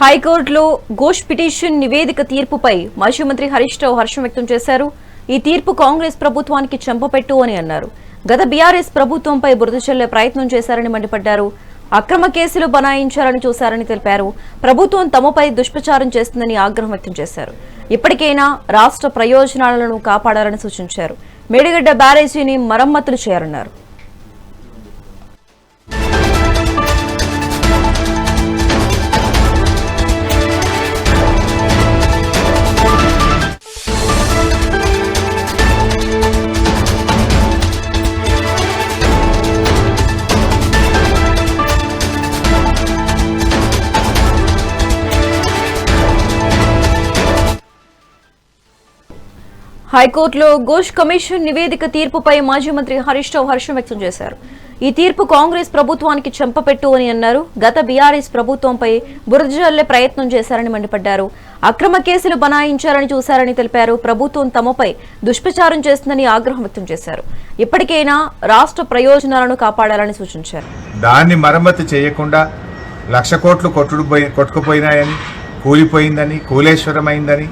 హైకోర్టులో ఘోష్ పిటిషన్ నివేదిక తీర్పుపై మాజీ మంత్రి హరీష్ రావు హర్షం వ్యక్తం చేశారు. ఈ తీర్పు కాంగ్రెస్ ప్రభుత్వానికి చెంపపెట్టు అని అన్నారు. గత బీఆర్ఎస్ ప్రభుత్వంపై బురద చల్లే ప్రయత్నం చేశారని మండిపడ్డారు. అక్రమ కేసులు బనాయించారని చూశారని తెలిపారు. ప్రభుత్వం తమపై దుష్ప్రచారం చేస్తుందని ఆగ్రహం వ్యక్తం చేశారు. ఇప్పటికైనా రాష్ట్ర ప్రయోజనాలను కాపాడాలని సూచించారు. మేడిగడ్డ బ్యారేజీని మరమ్మతులు చేయాలన్నారు. హైకోర్టులో ఘోష్ కమిషన్ నివేదిక తీర్పుపై మాజీ మంత్రి హరీష్ రావు హర్షం వ్యక్తం చేశారు. ఈ తీర్పు కాంగ్రెస్ ప్రభుత్వానికి చెంపపెట్టు అని అన్నారు. గత బీఆర్ఎస్ ప్రభుత్వంపై బురద జల్లే ప్రయత్నం చేశారని మండిపడ్డారు. అక్రమ కేసులు బనాయించారని చూశారని తెలిపారు. ప్రభుత్వం తమపై దుష్ప్రచారం చేస్తుందని ఆగ్రహం వ్యక్తం చేశారు. ఇప్పటికైనా రాష్ట్ర ప్రయోజనాలను కాపాడాలని సూచించారు. దాన్ని మరమ్మతు చేయకుండా 1,00,000 కోట్లు కొట్టుకుపోయినాయని, కూలిపోయిందని, కూలేశ్వరమైందని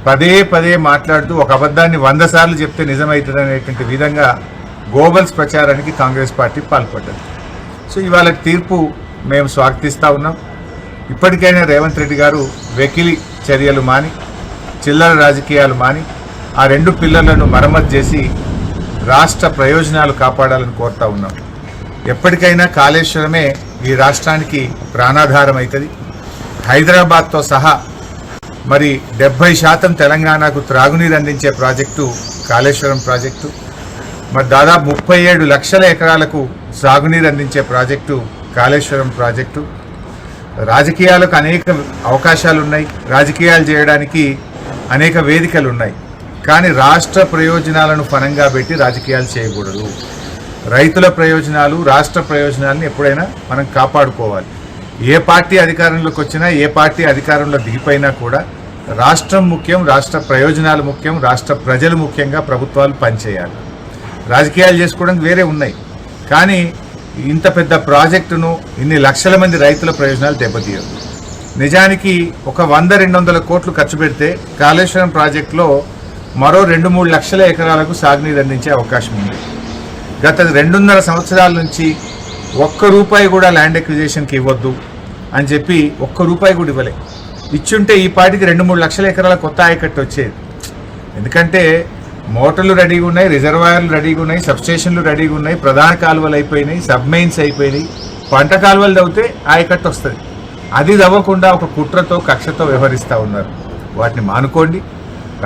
పదే పదే మాట్లాడుతూ ఒక అబద్ధాన్ని 100 సార్లు చెప్తే నిజమవుతుందనేటువంటి విధంగా గోబల్స్ ప్రచారానికి కాంగ్రెస్ పార్టీ పాల్పడ్డది. సో ఇవాళ తీర్పు మేము స్వాగతిస్తూ ఉన్నాం. ఇప్పటికైనా రేవంత్ రెడ్డి గారు వెకిలి చర్యలు మాని, చిల్లర రాజకీయాలు మాని, ఆ 2 పిల్లలను మరమ్మతు చేసి రాష్ట్ర ప్రయోజనాలు కాపాడాలని కోరుతా ఉన్నాం. ఎప్పటికైనా కాళేశ్వరమే ఈ రాష్ట్రానికి ప్రాణాధారం అవుతుంది. హైదరాబాద్తో సహా మరి 70% తెలంగాణకు త్రాగునీరు అందించే ప్రాజెక్టు కాళేశ్వరం ప్రాజెక్టు. మరి దాదాపు 37 లక్షల ఎకరాలకు సాగునీరు అందించే ప్రాజెక్టు కాళేశ్వరం ప్రాజెక్టు. రాజకీయాలకు అనేక అవకాశాలు ఉన్నాయి, రాజకీయాలు చేయడానికి అనేక వేదికలు ఉన్నాయి. కానీ రాష్ట్ర ప్రయోజనాలను పనంగా పెట్టి రాజకీయాలు చేయకూడదు. రైతుల ప్రయోజనాలు, రాష్ట్ర ప్రయోజనాలను ఎప్పుడైనా మనం కాపాడుకోవాలి. ఏ పార్టీ అధికారంలోకి వచ్చినా, ఏ పార్టీ అధికారంలో దిగిపోయినా కూడా రాష్ట్రం ముఖ్యం, రాష్ట్ర ప్రయోజనాలు ముఖ్యం, రాష్ట్ర ప్రజలు ముఖ్యంగా ప్రభుత్వాలు పనిచేయాలి. రాజకీయాలు చేసుకోవడానికి వేరే ఉన్నాయి, కానీ ఇంత పెద్ద ప్రాజెక్టును ఇన్ని లక్షల మంది రైతుల ప్రయోజనాలు దెబ్బతీయవు. నిజానికి ఒక 100-200 కోట్లు ఖర్చు పెడితే కాళేశ్వరం ప్రాజెక్టులో మరో 2-3 లక్షల ఎకరాలకు సాగునీరు అందించే అవకాశం ఉంది. గత 2.5 సంవత్సరాల నుంచి ₹1 కూడా ల్యాండ్ ఎక్విజిషన్కి ఇవ్వద్దు అని చెప్పి ₹1 కూడా ఇవ్వలే. ఇచ్చుంటే ఈ పాటికి 2-3 లక్షల ఎకరాల కొత్త ఆయకట్టు వచ్చేది. ఎందుకంటే మోటార్లు రెడీగా ఉన్నాయి, రిజర్వాయర్లు రెడీగా ఉన్నాయి, సబ్స్టేషన్లు రెడీగా ఉన్నాయి, ప్రధాన కాలువలు అయిపోయినాయి, సబ్మెయిన్స్ అయిపోయినాయి, పంట కాలువలు తవ్వితే ఆయకట్టు వస్తుంది. అది తవ్వకుండా ఒక కుట్రతో, కక్షతో వ్యవహరిస్తూ ఉన్నారు. వాటిని మానుకోండి.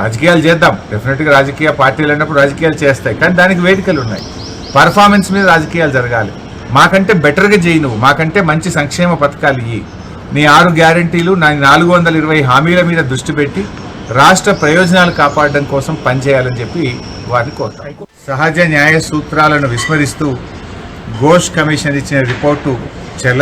రాజకీయాలు చేద్దాం, డెఫినెట్గా రాజకీయ పార్టీలు అన్నప్పుడు రాజకీయాలు చేస్తాయి, కానీ దానికి వేదికలు ఉన్నాయి. పర్ఫార్మెన్స్ మీద రాజకీయాలు జరగాలి. మాకంటే బెటర్గా చేయి, నువ్వు మాకంటే మంచి సంక్షేమ పథకాలు ఇయ్యి, నీ 6 గ్యారంటీలు, నా 420 హామీల మీద దృష్టి పెట్టి రాష్ట్ర ప్రయోజనాలు కాపాడడం కోసం పనిచేయాలని చెప్పి వారిని కోరుతాం. సహజ న్యాయ సూత్రాలను విస్మరిస్తూ ఘోష్ కమిషన్ ఇచ్చిన రిపోర్టు చెల్ల